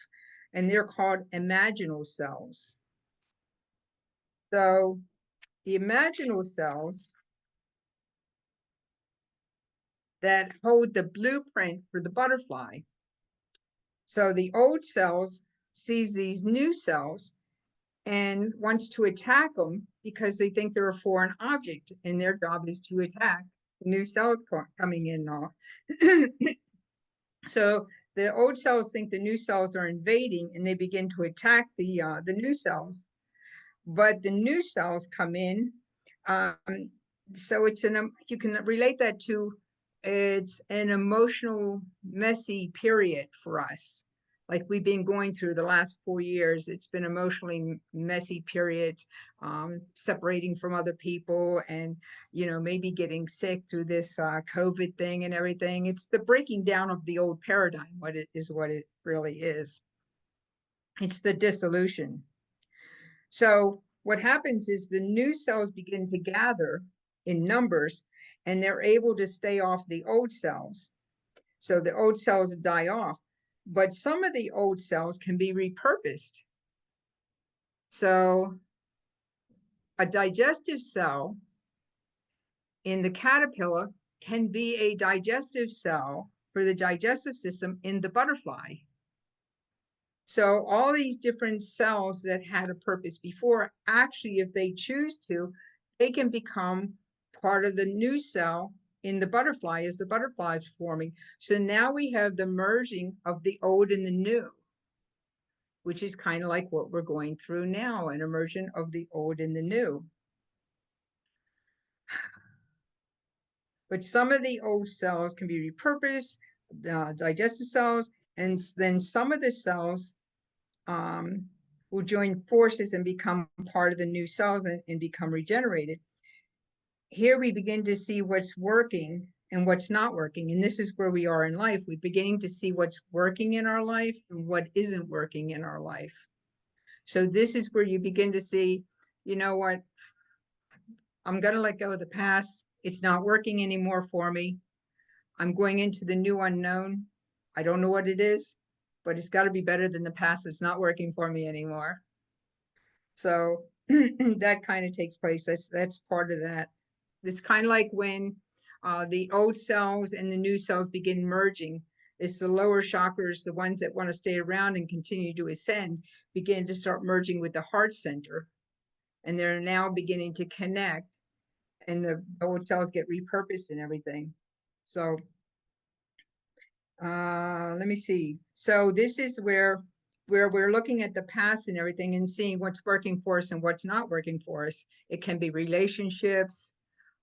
and they're called imaginal cells. So the imaginal cells that hold the blueprint for the butterfly. So the old cells sees these new cells and wants to attack them because they think they're a foreign object, and their job is to attack the new cells coming in now. So the old cells think the new cells are invading, and they begin to attack the new cells. But the new cells come in. So it's you can relate that to, it's an emotional, messy period for us. Like we've been going through the last 4 years, it's been emotionally messy period, separating from other people, and, you know, maybe getting sick through this COVID thing and everything. It's the breaking down of the old paradigm, what it really is. It's the dissolution. So what happens is the new cells begin to gather in numbers, and they're able to stay off the old cells. So the old cells die off, but some of the old cells can be repurposed. So a digestive cell in the caterpillar can be a digestive cell for the digestive system in the butterfly. So all these different cells that had a purpose before, actually, if they choose to, they can become part of the new cell in the butterfly as the butterfly is forming. So now we have the merging of the old and the new, which is kind of like what we're going through now, an immersion of the old and the new. But some of the old cells can be repurposed, the digestive cells, and then some of the cells will join forces and become part of the new cells and become regenerated. Here we begin to see what's working and what's not working. And this is where we are in life. We're beginning to see what's working in our life and what isn't working in our life. So this is where you begin to see, you know what, I'm going to let go of the past. It's not working anymore for me. I'm going into the new unknown. I don't know what it is, but it's got to be better than the past. It's not working for me anymore. So that kind of takes place. That's part of that. It's kind of like when the old cells and the new cells begin merging. It's the lower chakras, the ones that want to stay around and continue to ascend, begin to start merging with the heart center. And they're now beginning to connect, and the old cells get repurposed and everything. So let me see. So this is where we're looking at the past and everything and seeing what's working for us and what's not working for us. It can be relationships.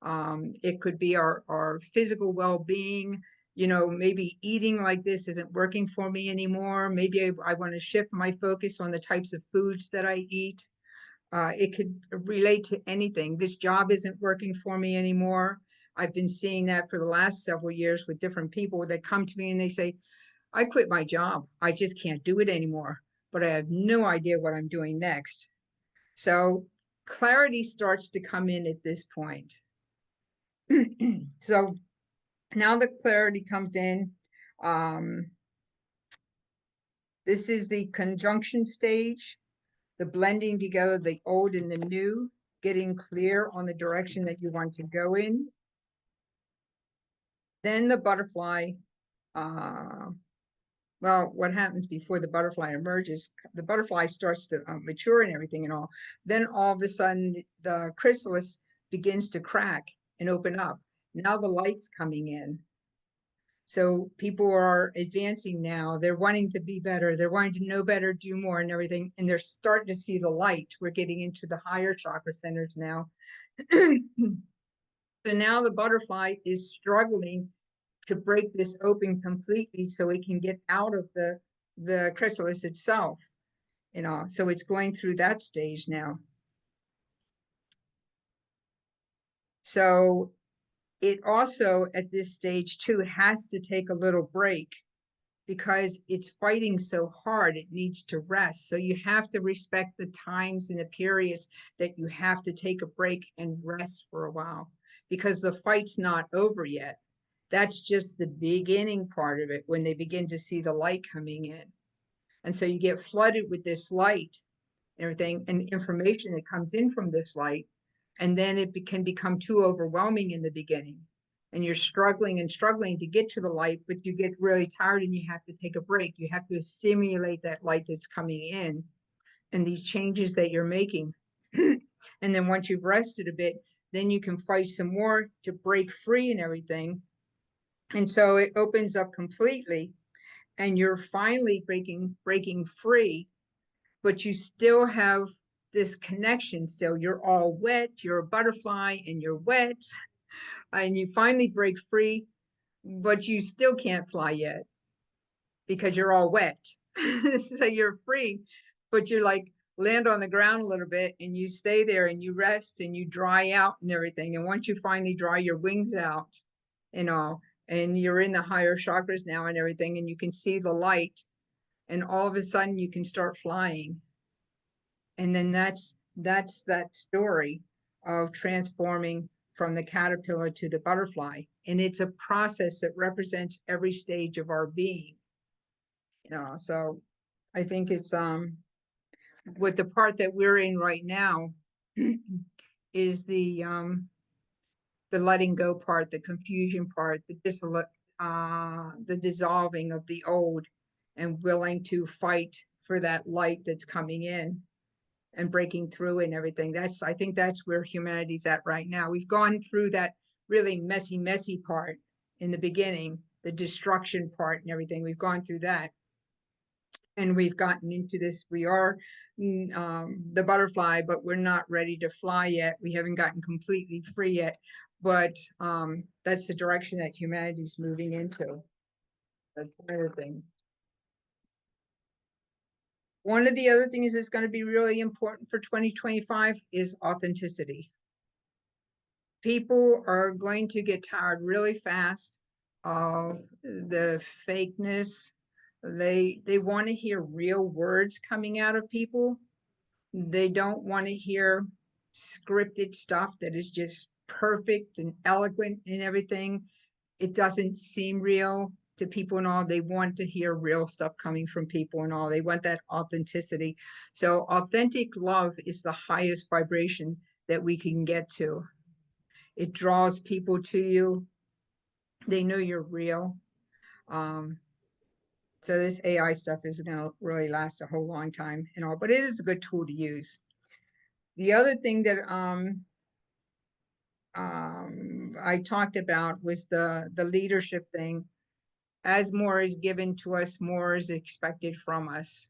It could be our physical well-being. You know, maybe eating like this isn't working for me anymore. Maybe I want to shift my focus on the types of foods that I eat. It could relate to anything. This job isn't working for me anymore. I've been seeing that for the last several years with different people that come to me and they say, I quit my job. I just can't do it anymore, but I have no idea what I'm doing next. So clarity starts to come in at this point. So now the clarity comes in. This is the conjunction stage, the blending together the old and the new, getting clear on the direction that you want to go in. Then the butterfly, well, what happens before the butterfly emerges, the butterfly starts to mature and everything and all. Then all of a sudden the chrysalis begins to crack and open up. Now the light's coming in. So people are advancing now. They're wanting to be better. They're wanting to know better, do more and everything. And they're starting to see the light. We're getting into the higher chakra centers now. So now the butterfly is struggling to break this open completely so it can get out of the chrysalis itself. You know, so it's going through that stage now. So it also at this stage too has to take a little break because it's fighting so hard, it needs to rest. So you have to respect the times and the periods that you have to take a break and rest for a while because the fight's not over yet. That's just the beginning part of it when they begin to see the light coming in. And so you get flooded with this light and everything and information that comes in from this light. And then it can become too overwhelming in the beginning. And you're struggling and struggling to get to the light, but you get really tired and you have to take a break. You have to stimulate that light that's coming in and these changes that you're making. And then once you've rested a bit, then you can fight some more to break free and everything. And so it opens up completely and you're finally breaking free, but you still have this connection still. You're all wet, you're a butterfly and you're wet, and you finally break free, but you still can't fly yet because you're all wet. So you're free, but you're like land on the ground a little bit and you stay there and you rest and you dry out and everything. And once you finally dry your wings out and all, and you're in the higher chakras now and everything, and you can see the light, and all of a sudden you can start flying. And then that's that story of transforming from the caterpillar to the butterfly. And it's a process that represents every stage of our being. So I think it's with the part that we're in right now is the letting go part, the confusion part, the dissolving of the old, and willing to fight for that light that's coming in and breaking through and everything. I think that's where humanity's at right now. We've gone through that really messy part in the beginning, the destruction part and everything. We've gone through that. And we've gotten into this. We are the butterfly, but we're not ready to fly yet. We haven't gotten completely free yet. But that's the direction that humanity's moving into. That's another thing. One of the other things that's going to be really important for 2025 is authenticity. People are going to get tired really fast of the fakeness. They want to hear real words coming out of people. They don't want to hear scripted stuff that is just perfect and eloquent and everything. It doesn't seem real to people and all. They want to hear real stuff coming from people and all. They want that authenticity. So authentic love is the highest vibration that we can get to. It draws people to you. They know you're real. So this AI stuff is going to really last a whole long time and all, but it is a good tool to use. The other thing that I talked about was the leadership thing. As more is given to us, more is expected from us.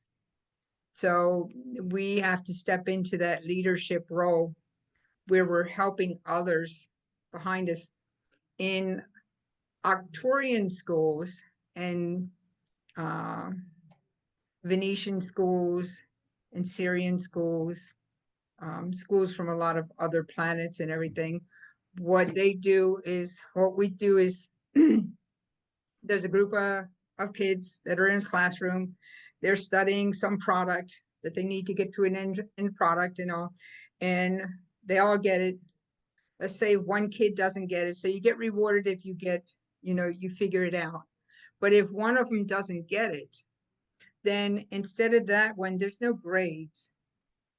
So we have to step into that leadership role where we're helping others behind us. In Arcturian schools and Venetian schools and Syrian schools, schools from a lot of other planets and everything, what we do is there's a group of kids that are in classroom. They're studying some product that they need to get to an end product and all, and they all get it. Let's say one kid doesn't get it, so you get rewarded if you get, you figure it out. But if one of them doesn't get it, then instead of that, when there's no grades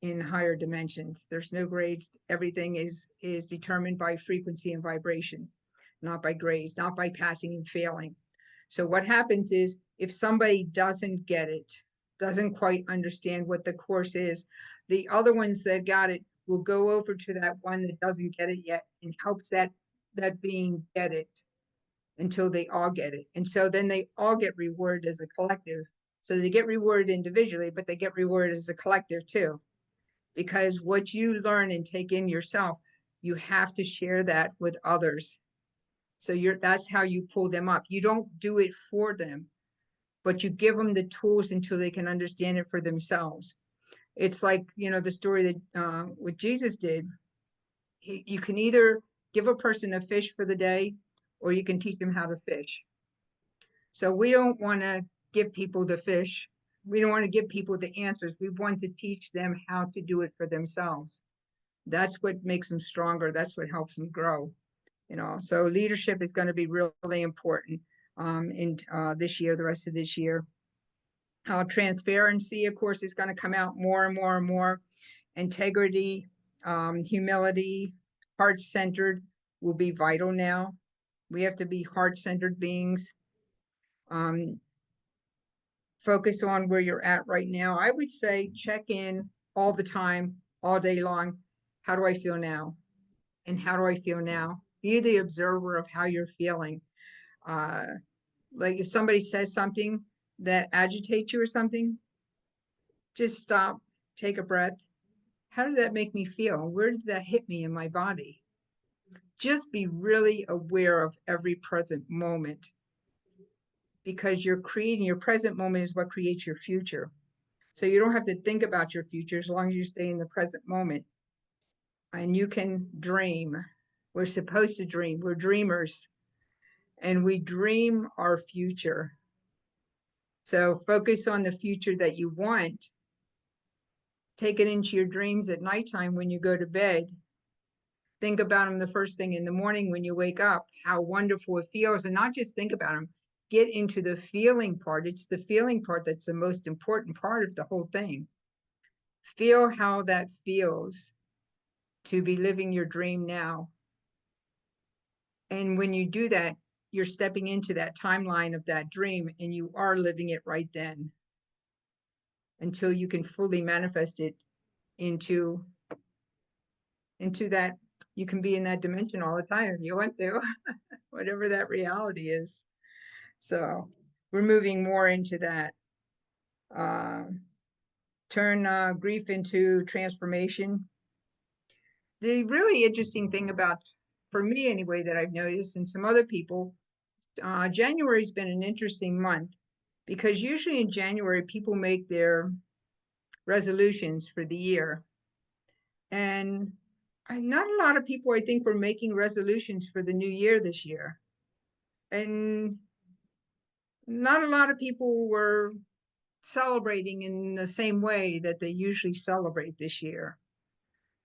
in higher dimensions, there's no grades. Everything is determined by frequency and vibration, not by grades, not by passing and failing. So what happens is if somebody doesn't get it, doesn't quite understand what the course is, the other ones that got it will go over to that one that doesn't get it yet and helps that being get it until they all get it. And so then they all get rewarded as a collective. So they get rewarded individually, but they get rewarded as a collective too. Because what you learn and take in yourself, you have to share that with others. So that's how you pull them up. You don't do it for them, but you give them the tools until they can understand it for themselves. It's like, the story that what Jesus did. You can either give a person a fish for the day, or you can teach them how to fish. So we don't want to give people the fish. We don't want to give people the answers. We want to teach them how to do it for themselves. That's what makes them stronger. That's what helps them grow. So leadership is going to be really important in this year, the rest of this year. Transparency, of course, is going to come out more and more and more. Integrity, humility, heart-centered will be vital now. We have to be heart-centered beings. Focus on where you're at right now. I would say check in all the time, all day long. How do I feel now? And how do I feel now? Be the observer of how you're feeling. Like if somebody says something that agitates you or something, just stop, take a breath. How did that make me feel? Where did that hit me in my body? Just be really aware of every present moment, because you're creating your present moment is what creates your future. So you don't have to think about your future as long as you stay in the present moment. And you can dream. We're supposed to dream. We're dreamers. And we dream our future. So focus on the future that you want take it into your dreams at nighttime when you go to bed. Think about them the first thing in the morning when you wake up, how wonderful it feels. And not just think about them, get into the feeling part. It's the feeling part that's the most important part of the whole thing. Feel how that feels to be living your dream now. And when you do that, you're stepping into that timeline of that dream and you are living it right then until you can fully manifest it into that. You can be in that dimension all the time if you want to, whatever that reality is. So we're moving more into that. Turn grief into transformation. The really interesting thing about, for me anyway, that I've noticed, and some other people, January's been an interesting month because usually in January people make their resolutions for the year. And not a lot of people, I think, were making resolutions for the new year this year. And not a lot of people were celebrating in the same way that they usually celebrate this year.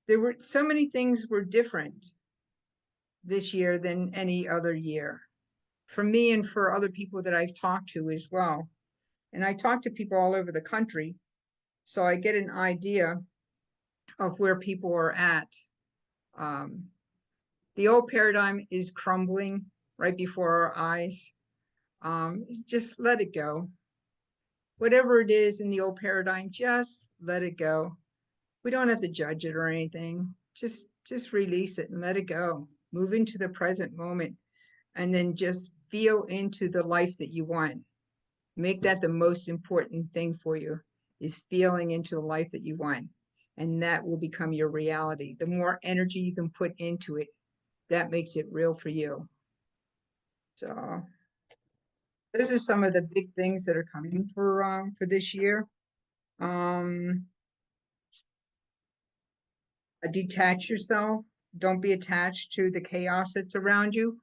There were so many things were different this year than any other year for me and for other people that I've talked to as well. And I talk to people all over the country, so I get an idea of where people are at. The old paradigm is crumbling right before our eyes. Just let it go. Whatever it is in the old paradigm, just let it go. We don't have to judge it or anything. Just release it and let it go. Move into the present moment and then just feel into the life that you want. Make that the most important thing for you, is feeling into the life that you want. And that will become your reality. The more energy you can put into it, that makes it real for you. So those are some of the big things that are coming for this year. Detach yourself. Don't be attached to the chaos that's around you.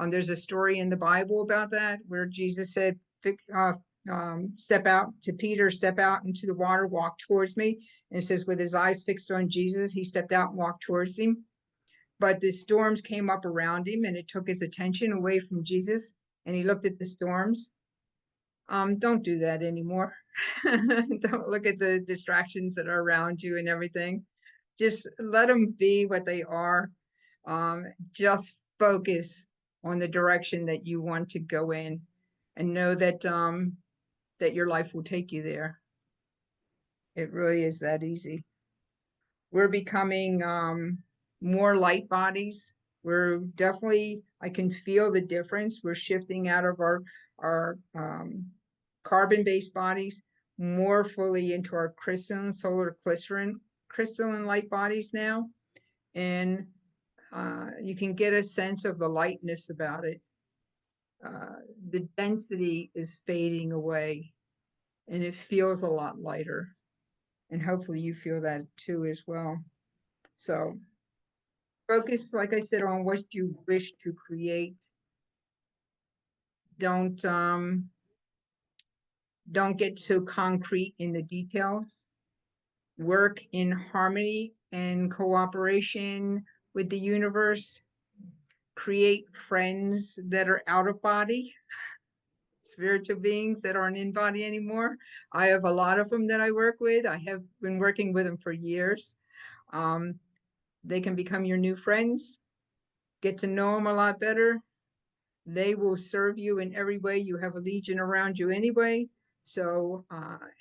There's a story in the Bible about that where Jesus said, step out to Peter, step out into the water, walk towards me. And it says with his eyes fixed on Jesus, he stepped out and walked towards him. But the storms came up around him and it took his attention away from Jesus. And he looked at the storms. Don't do that anymore. Don't look at the distractions that are around you and everything. Just let them be what they are. Just focus on the direction that you want to go in and know that that your life will take you there. It really is that easy. We're becoming more light bodies. We're definitely, I can feel the difference. We're shifting out of our carbon-based bodies more fully into our crystalline, solar crystalline light bodies now. And you can get a sense of the lightness about it. The density is fading away and it feels a lot lighter. And hopefully you feel that too as well. So focus, like I said, on what you wish to create. Don't get so concrete in the details. Work in harmony and cooperation with the universe. Create friends that are out of body, spiritual beings that aren't in body anymore. I have a lot of them that I work with. I have been working with them for years. They can become your new friends. Get to know them a lot better. They will serve you in every way. You have a legion around you anyway. So,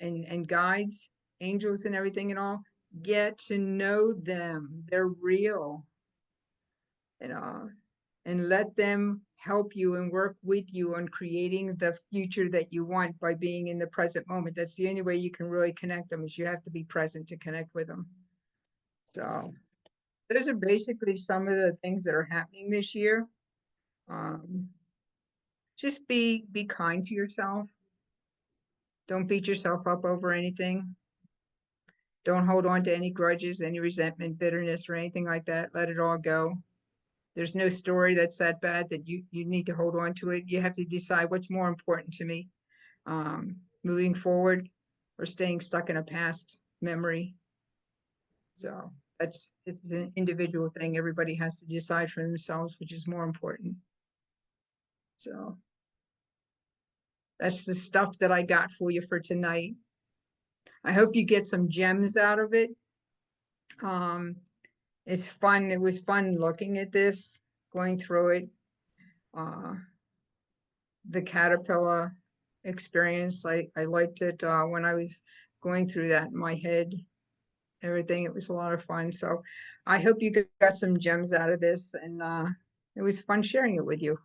and guides, angels and everything and all, get to know them. They're real. And let them help you and work with you on creating the future that you want by being in the present moment. That's the only way you can really connect them, is you have to be present to connect with them. So those are basically some of the things that are happening this year. Just be kind to yourself. Don't beat yourself up over anything. Don't hold on to any grudges, any resentment, bitterness, or anything like that. Let it all go. There's no story that's that bad that you need to hold on to it. You have to decide what's more important to me, moving forward or staying stuck in a past memory. So it's an individual thing. Everybody has to decide for themselves, which is more important. So that's the stuff that I got for you for tonight. I hope you get some gems out of it. It's fun. It was fun looking at this, going through it. The caterpillar experience, I liked it when I was going through that in my head, everything. It was a lot of fun. So I hope you got some gems out of this, and it was fun sharing it with you.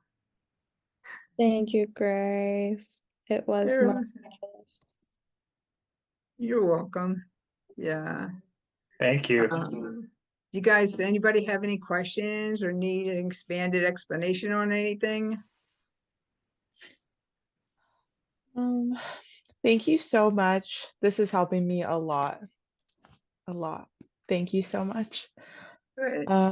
Thank you, Grace. It was You're, marvelous. you're welcome. Yeah. Thank you. You guys, anybody have any questions or need an expanded explanation on anything? Thank you so much. This is helping me a lot. A lot. Thank you so much. Good. I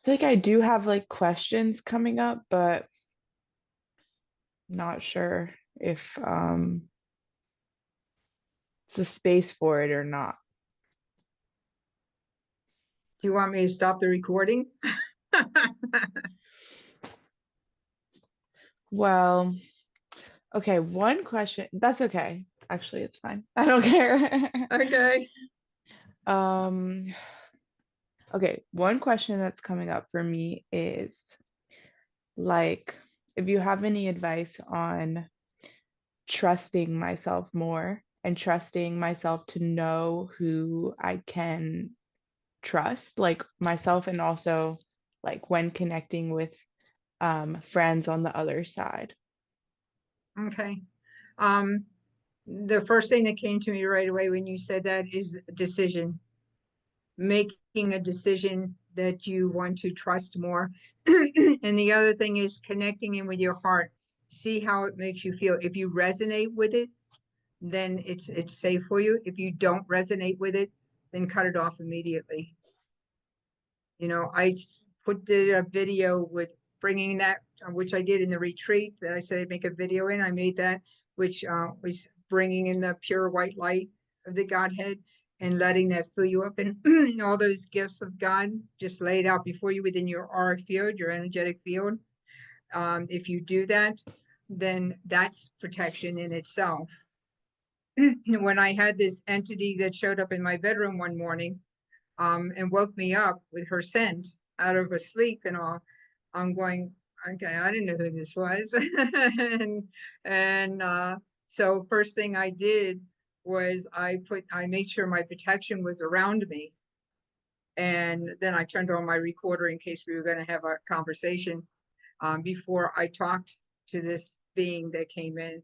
feel like I do have like questions coming up, but not sure if it's the space for it or not. Do you want me to stop the recording? Well, okay, one question. That's okay. Actually, it's fine. I don't care. Okay. Okay, one question that's coming up for me is like, if you have any advice on trusting myself more and trusting myself to know who I can trust, like myself, and also like when connecting with friends on the other side. Okay. The first thing that came to me right away when you said that is decision. Making a decision that you want to trust more. And the other thing is connecting in with your heart. See how it makes you feel. If you resonate with it, then it's safe for you. If you don't resonate with it, then cut it off immediately. You know, did a video with bringing that, which I did in the retreat that I said I'd make a video in. I made that, which was bringing in the pure white light of the Godhead and letting that fill you up, and all those gifts of God just laid out before you within your auric field, your energetic field. If you do that, then that's protection in itself. When I had this entity that showed up in my bedroom one morning, and woke me up with her scent out of a sleep and all, I'm going, okay, I didn't know who this was. and so first thing I did was I made sure my protection was around me. And then I turned on my recorder in case we were going to have a conversation before I talked to this being that came in.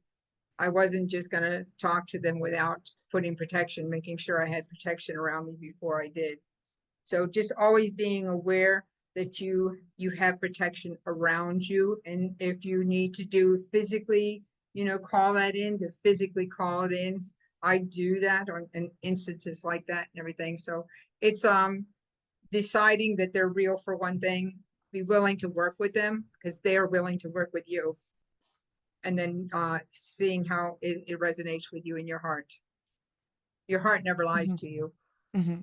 I wasn't just going to talk to them without putting protection, making sure I had protection around me before I did. So just always being aware that you have protection around you. And if you need to do physically, call that in, to physically call it in. I do that on instances like that and everything. So it's deciding that they're real for one thing, be willing to work with them because they are willing to work with you. And then seeing how it resonates with you in your heart. Your heart never lies to you. Mm-hmm.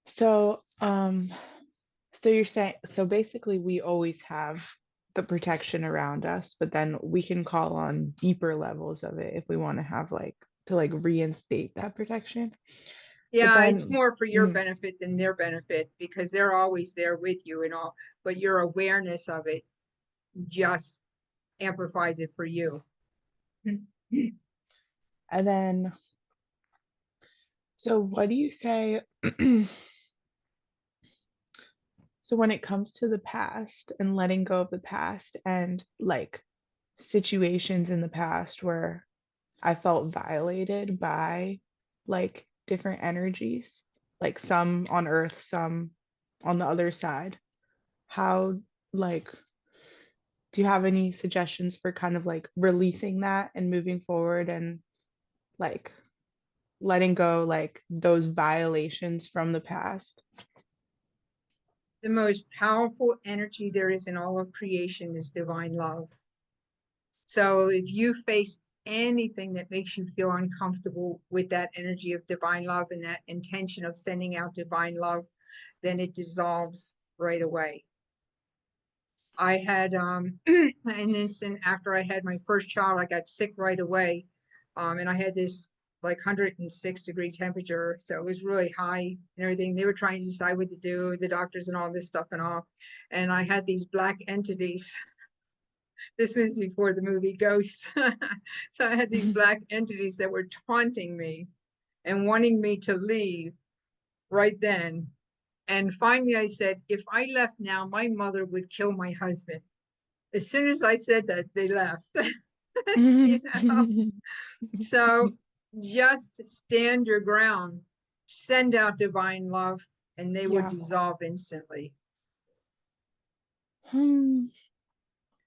So, so you're saying, so basically we always have the protection around us, but then we can call on deeper levels of it if we want to have to reinstate that protection. Yeah, it's then, more for your benefit than their benefit because they're always there with you and all, but your awareness of it just amplifies it for you. And then, so what do you say? So when it comes to the past and letting go of the past and situations in the past where I felt violated by different energies, some on Earth, some on the other side, how do you have any suggestions for kind of releasing that and moving forward and letting go those violations from the past? The most powerful energy there is in all of creation is divine love. So if you face anything that makes you feel uncomfortable with that energy of divine love and that intention of sending out divine love, then it dissolves right away. I had an instant after I had my first child, I got sick right away. And I had this like 106-degree temperature. So it was really high and everything. They were trying to decide what to do, the doctors and all this stuff and all. And I had these black entities. This was before the movie Ghost. So I had these black entities that were taunting me and wanting me to leave right then. And finally I said, if I left now, my mother would kill my husband. As soon as I said that, they left. You know? So just stand your ground, send out divine love, and they will Yeah. dissolve instantly.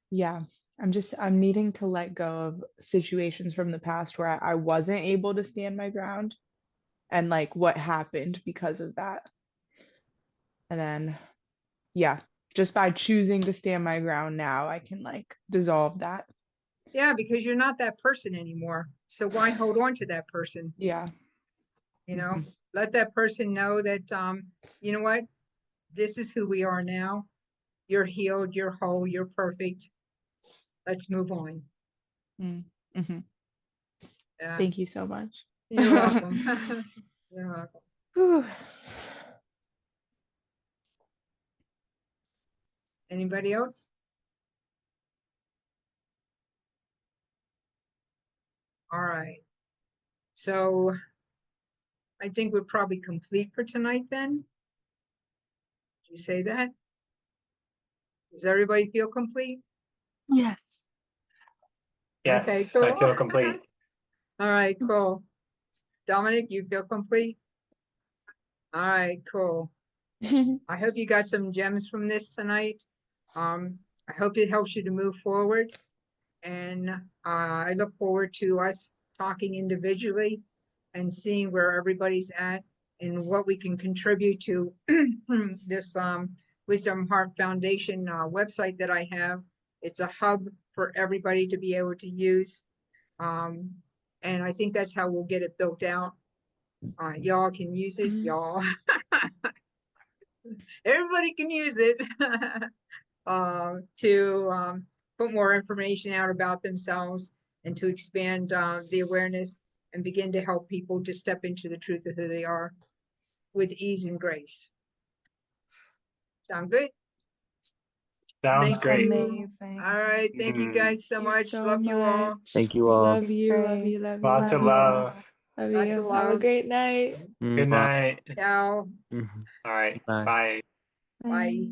Yeah, I'm needing to let go of situations from the past where I wasn't able to stand my ground and like what happened because of that. And then, yeah, just by choosing to stand my ground now, I can like dissolve that. Yeah, because you're not that person anymore. So why hold on to that person? Yeah. You know, Mhm. let that person know that, you know what? This is who we are now. You're healed, you're whole, you're perfect. Let's move on. Mhm. Yeah, Thank you so much. you're welcome. You're welcome. Whew. Anybody else? All right. So I think we're probably complete for tonight then. Did you say that? Does everybody feel complete? Yes. Okay, Yes, I cool. feel complete. All right, cool. Dominic, you feel complete? All right, cool. I hope you got some gems from this tonight. I hope it helps you to move forward. And I look forward to us talking individually and seeing where everybody's at and what we can contribute to this Wisdom Heart Foundation website that I have. It's a hub for everybody to be able to use. And I think that's how we'll get it built out. Y'all can use it, y'all. Everybody can use it to put more information out about themselves and to expand the awareness and begin to help people to step into the truth of who they are with ease and grace. Sound good? Sounds Thank great. you. Amazing. All right. Thank you guys so Thank you much. so Love you all. much. Thank you all. Love you, love you, love you. Lots of Love you. love. Love Lots you. of Have a love. great night. Good Mwah. night. Ciao. Mhm. All right. Bye. Bye. Bye.